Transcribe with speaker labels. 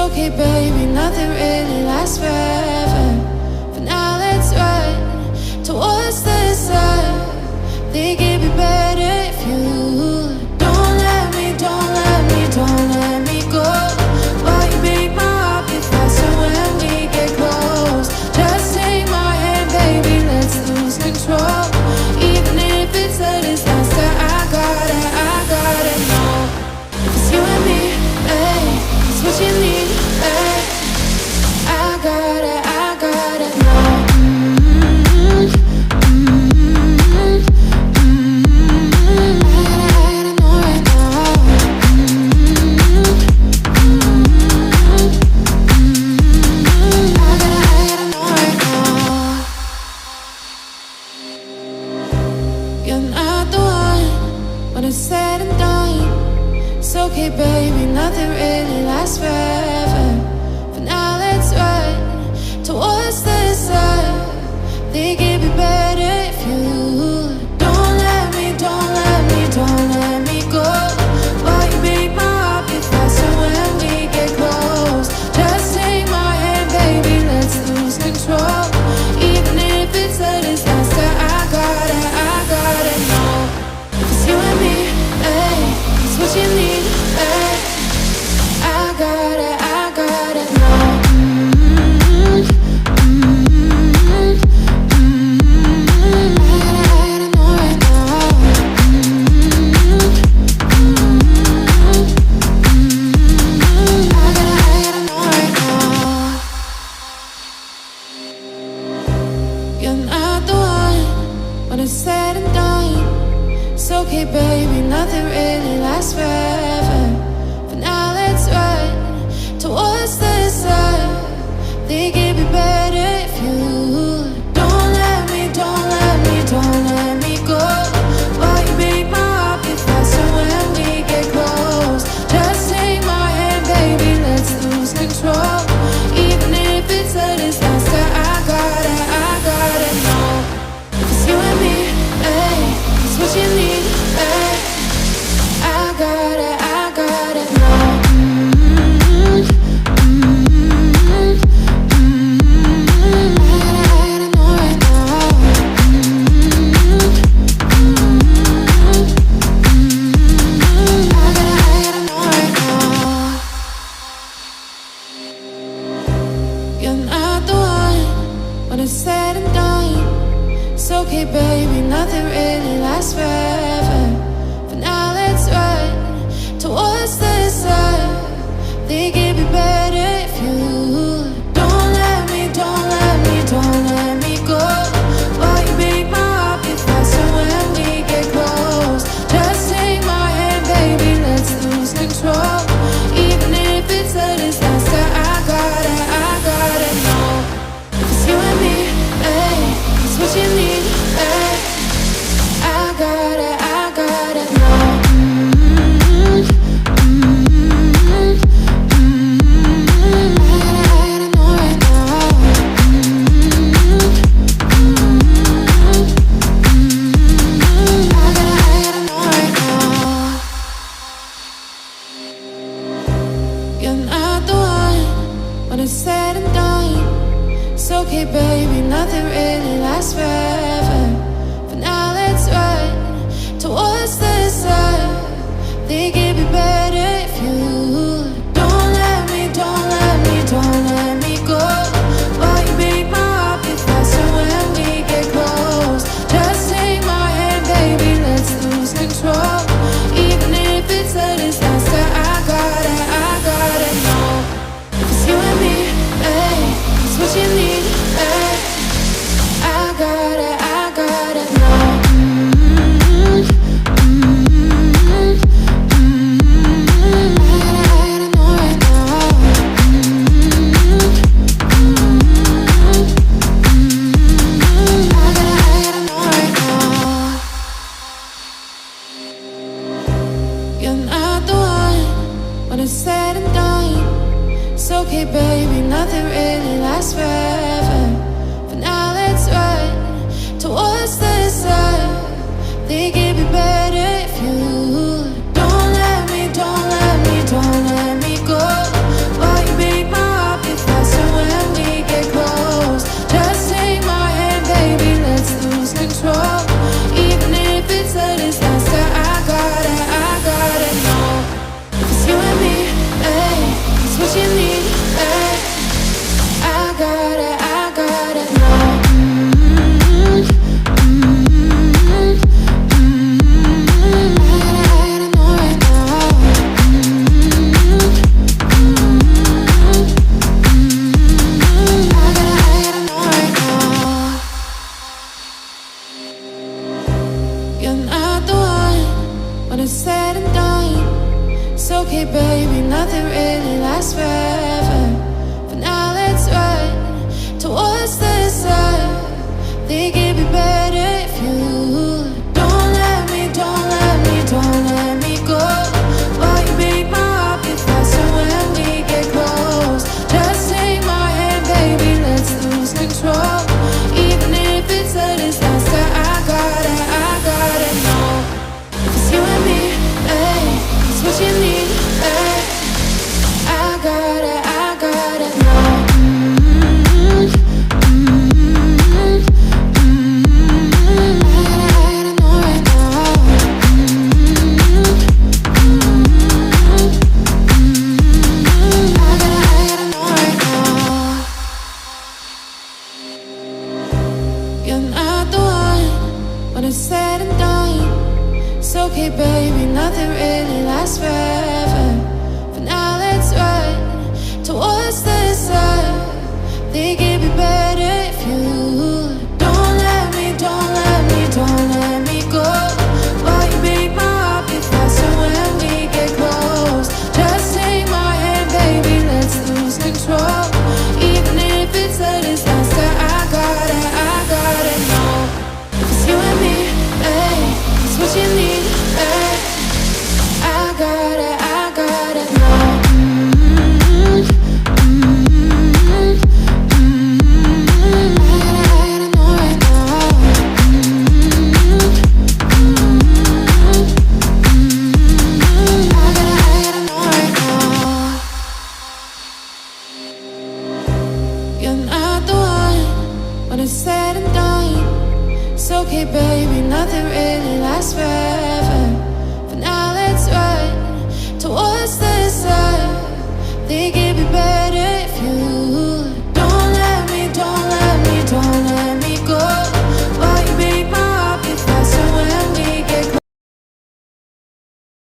Speaker 1: okay, baby, nothing really lasts forever. For now, let's run towards the sun. Think it'd be better if you don't let me, don't let me, don't let me go. Why you make my heart beat faster when we get close? Just take my hand, baby, let's lose control. Even if it's a disaster, I gotta know. It's you and me, babe, it's what you need, babe. I gotta know. When it's said and done, it's okay, baby, nothing really lasts forever. For now, let's run towards the sun. Think it'd be better if you don't let me, don't let me, don't let me go. Why you make my heart beat faster when we get close? Just take my hand, baby, let's lose control. Even if it's a disaster, I gotta know. It's you and me, babe, it's what you need, babe. I gotta know. When it's said and done, it's okay, baby, nothing really lasts forever. For now, let's run towards the sun. Think it'd be better if you don't let me, don't let me, don't let me go. Why you make my heart beat faster when we get close? Just take my hand, baby, let's lose control. Even if it's a disaster, I gotta know. It's you and me, babe, it's what you need, babe. I gotta know. You're not the one. When it's said and done, it's okay, baby, nothing really lasts forever. For now, let's run towards the sun. Think it'd be better if you don't let me, don't let me, don't let me go. Why you make my heart beat faster when we get close? Just take my hand, baby, let's lose control. Even if it's a disaster, I gotta know. It's you and me, babe, it's what you need, babe. I gotta know. You're not the one. When it's said and done, it's okay, baby, nothing really lasts forever. For now, let's run towards the sun. Think it'd be better if you don't let me, don't let me, don't let me go. Why you make my heart beat faster when we get close? Just take my hand, baby, let's lose control. Even if it's a disaster, I gotta know. It's you and me, babe, it's what you need, babe. I gotta know. You're not the one. When it's said and done, it's okay, baby, nothing really lasts forever. For now, let's run towards the sun. Think it'd be better if you don't let me, don't let me, don't let me go. Why you make when it's said and done. It's okay, baby, nothing really lasts forever. For now, let's run towards the sun. Think it'd be better if you